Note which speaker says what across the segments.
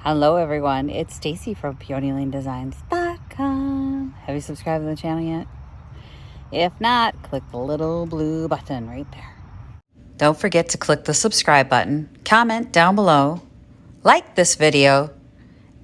Speaker 1: Hello everyone, it's Stacy from PeonyLaneDesigns.com. Have you subscribed to the channel yet? If not, click the little blue button right there. Don't forget to click the subscribe button, comment down below, like this video,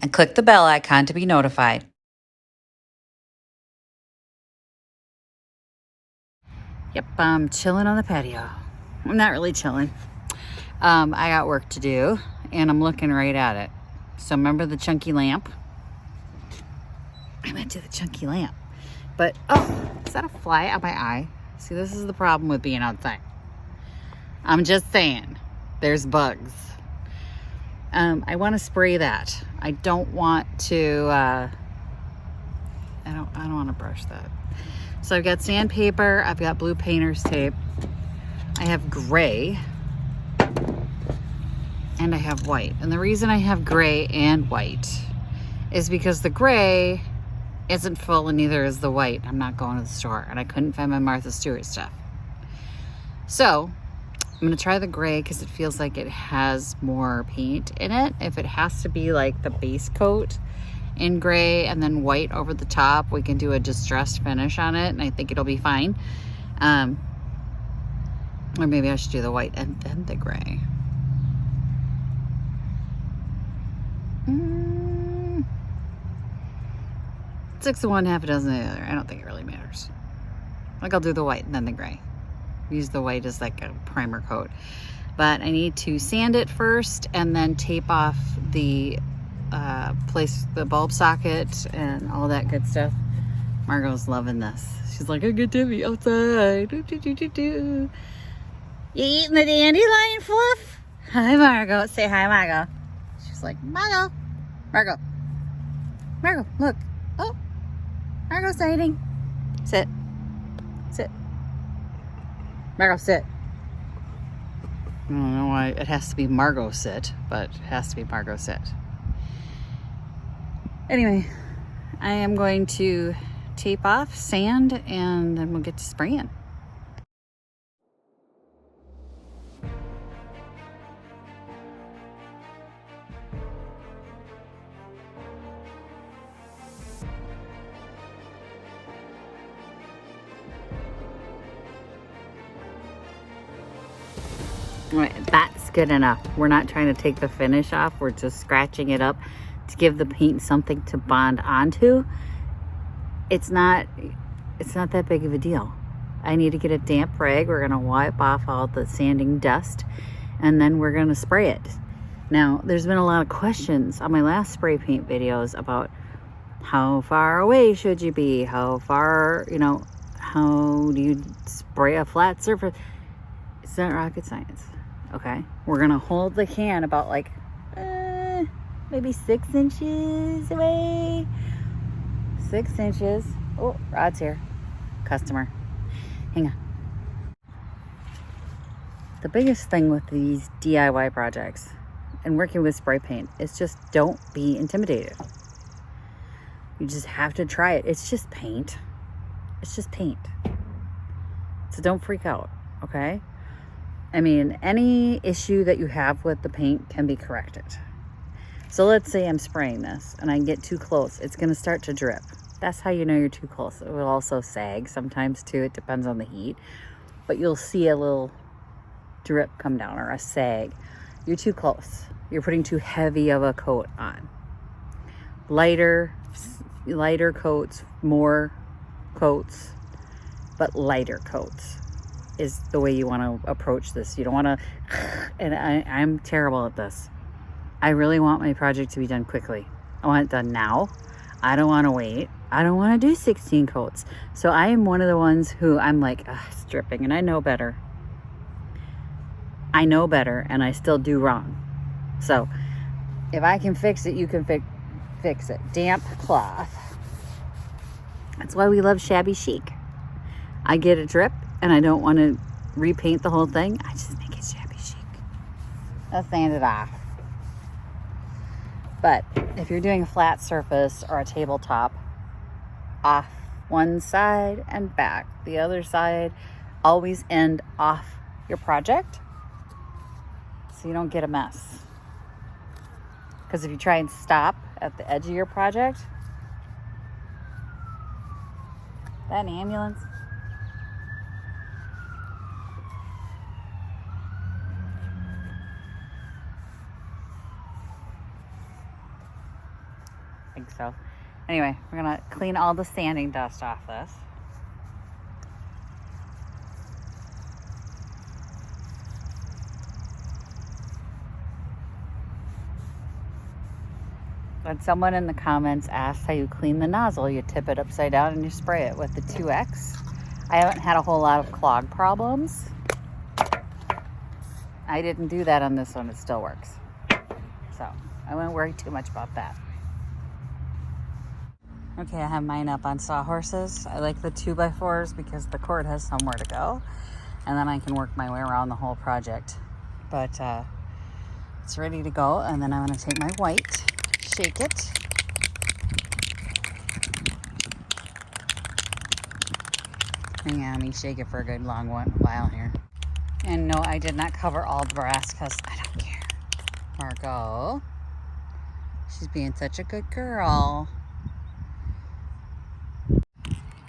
Speaker 1: and click the bell icon to be notified. Yep, I'm chilling on the patio. I'm not really chilling. I got work to do and I'm looking right at it. So remember the chunky lamp? I might do the chunky lamp. But, oh, is that a fly on my eye? See, this is the problem with being outside. I'm just saying, there's bugs. I want to spray that. I don't want to, I don't want to brush that. So I've got sandpaper, I've got blue painter's tape, I have gray, and I have white. And the reason I have gray and white is because the gray isn't full and neither is the white. I'm not going to the store and I couldn't find my Martha Stewart stuff. So I'm gonna try the gray because it feels like it has more paint in it. If it has to be like the base coat in gray and then white over the top, we can do a distressed finish on it and I think it'll be fine. Or maybe I should do the white and then the gray. 6 of one, half a dozen of the other. I don't think it really matters. Like I'll do the white and then the gray. Use the white as like a primer coat. But I need to sand it first and then tape off the the bulb socket and all that good stuff. Margot's loving this. She's like, I get to be outside. You eating the dandelion fluff? Hi, Margot. Say hi, Margot. She's like, Margot. Margot. Margot, look. Oh, Margot's hiding. Sit. Sit. Margot, sit. I don't know why it has to be Margot sit, but it has to be Margot sit. Anyway, I am going to tape off, sand, and then we'll get to spraying. All right, that's good enough. We're not trying to take the finish off. We're just scratching it up to give the paint something to bond onto. It's not that big of a deal. I need to get a damp rag. We're gonna wipe off all the sanding dust and then we're gonna spray it. Now, there's been a lot of questions on my last spray paint videos about how far away should you be? How far, how do you spray a flat surface? It's not rocket science. Okay, we're gonna hold the can about like maybe 6 inches away. 6 inches. Oh, Rod's here. Customer. Hang on. The biggest thing with these DIY projects and working with spray paint is just don't be intimidated. You just have to try it. It's just paint. It's just paint. So don't freak out, okay? I mean, any issue that you have with the paint can be corrected. So let's say I'm spraying this and I get too close. It's gonna start to drip. That's how you know you're too close. It will also sag sometimes too. It depends on the heat. But you'll see a little drip come down or a sag. You're too close. You're putting too heavy of a coat on. Lighter coats, more coats, but lighter coats is the way you want to approach this. You don't want to, and I'm terrible at this. I really want my project to be done quickly. I want it done now. I don't want to wait. I don't want to do 16 coats. So I am one of the ones who I'm like, it's dripping and I know better. I know better and I still do wrong. So if I can fix it, you can fix it. Damp cloth. That's why we love shabby chic. I get a drip and I don't want to repaint the whole thing. I just make it shabby chic. I'll sand it off. But if you're doing a flat surface or a tabletop, off one side and back. The other side, always end off your project so you don't get a mess. Because if you try and stop at the edge of your project, that ambulance. I think so. Anyway, we're gonna clean all the sanding dust off this. When someone in the comments asked how you clean the nozzle, you tip it upside down and you spray it with the 2X. I haven't had a whole lot of clog problems. I didn't do that on this one, it still works. So I wouldn't worry too much about that. Okay, I have mine up on sawhorses. I like the 2x4s because the cord has somewhere to go. And then I can work my way around the whole project. But it's ready to go. And then I'm gonna take my white, shake it. Hang on, let me shake it for a good long while here. And no, I did not cover all the brass because I don't care. Margot, she's being such a good girl.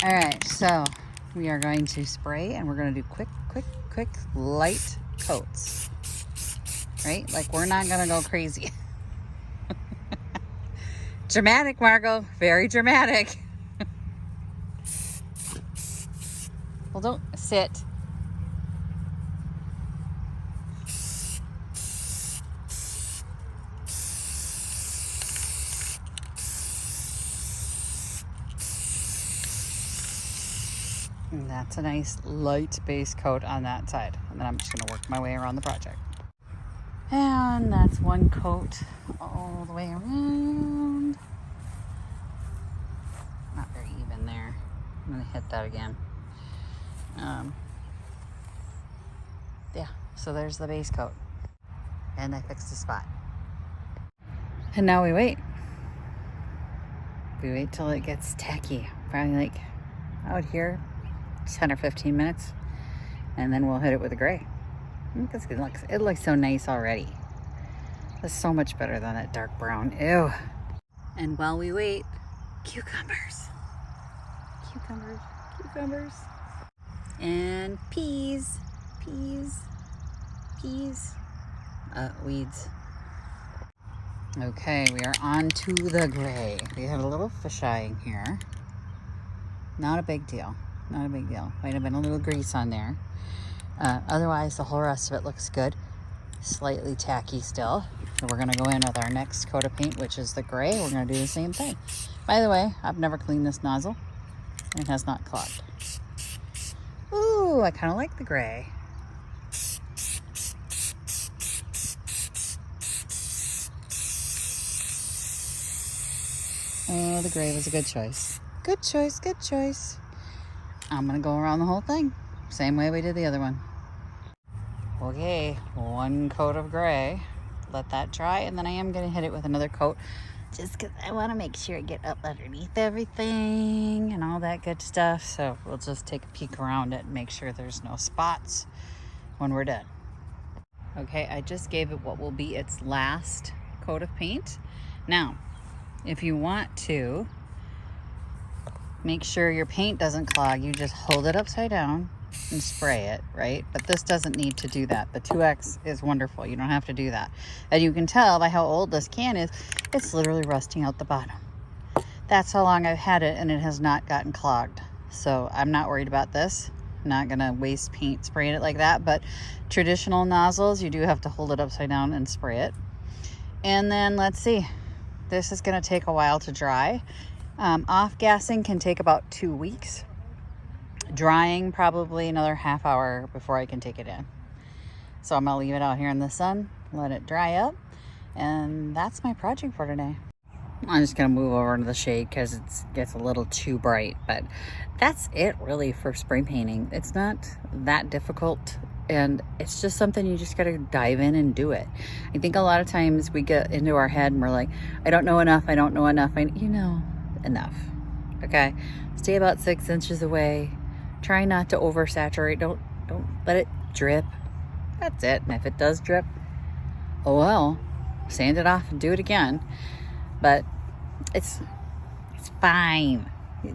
Speaker 1: All right, so we are going to spray and we're going to do quick, light coats, right? Like we're not going to go crazy. Dramatic, Margot, very dramatic. Well, don't sit. And that's a nice light base coat on that side. And then I'm just gonna work my way around the project. And that's one coat all the way around. Not very even there. I'm gonna hit that again. Yeah, so there's the base coat. And I fixed the spot. And now we wait. We wait till it gets tacky. Probably like out here, 10 or 15 minutes. And then we'll hit it with a gray. Because it looks so nice already. It's so much better than that dark brown. Ew. And while we wait, cucumbers. Cucumbers. And peas. Weeds. Okay, we are on to the gray. We have a little fisheye here. Not a big deal. Might have been a little grease on there. Otherwise, the whole rest of it looks good. Slightly tacky still. So we're gonna go in with our next coat of paint, which is the gray. We're gonna do the same thing. By the way, I've never cleaned this nozzle. It has not clogged. Ooh, I kind of like the gray. Oh, the gray was a good choice. Good choice. I'm gonna go around the whole thing. Same way we did the other one. Okay, one coat of gray. Let that dry, and then I am gonna hit it with another coat just because I want to make sure I get up underneath everything and all that good stuff. So we'll just take a peek around it and make sure there's no spots when we're done. Okay, I just gave it what will be its last coat of paint. Now, if you want to make sure your paint doesn't clog, you just hold it upside down and spray it, right? But this doesn't need to do that. The 2X is wonderful. You don't have to do that. And you can tell by how old this can is, it's literally rusting out the bottom. That's how long I've had it, and it has not gotten clogged. So I'm not worried about this. I'm not gonna waste paint spraying it like that, but traditional nozzles, you do have to hold it upside down and spray it. And then let's see, this is gonna take a while to dry. Off-gassing can take about 2 weeks. Drying probably another half hour before I can take it in. So I'm gonna leave it out here in the sun, let it dry up, and that's my project for today. I'm just gonna move over into the shade because it gets a little too bright, but that's it really for spray painting. It's not that difficult, and it's just something you just gotta dive in and do it. I think a lot of times we get into our head and we're like, I don't know enough. You know enough, okay? Stay about 6 inches away. Try not to oversaturate. Don't let it drip. That's it. And if it does drip, oh well. sand it off and do it again. But it's fine.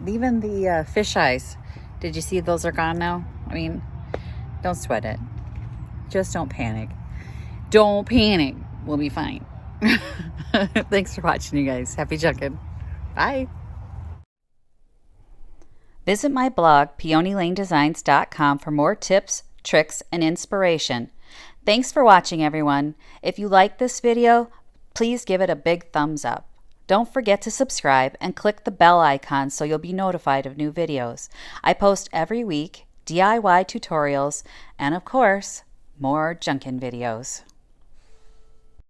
Speaker 1: Even the fish eyes, did you see those are gone now? I mean, don't sweat it. Just don't panic. Don't panic. We'll be fine. Thanks for watching, you guys. Happy junkin'. Bye. Visit my blog, peonylanedesigns.com, for more tips, tricks, and inspiration. Thanks for watching, everyone. If you like this video, please give it a big thumbs up. Don't forget to subscribe and click the bell icon so you'll be notified of new videos. I post every week DIY tutorials and, of course, more junkin' videos.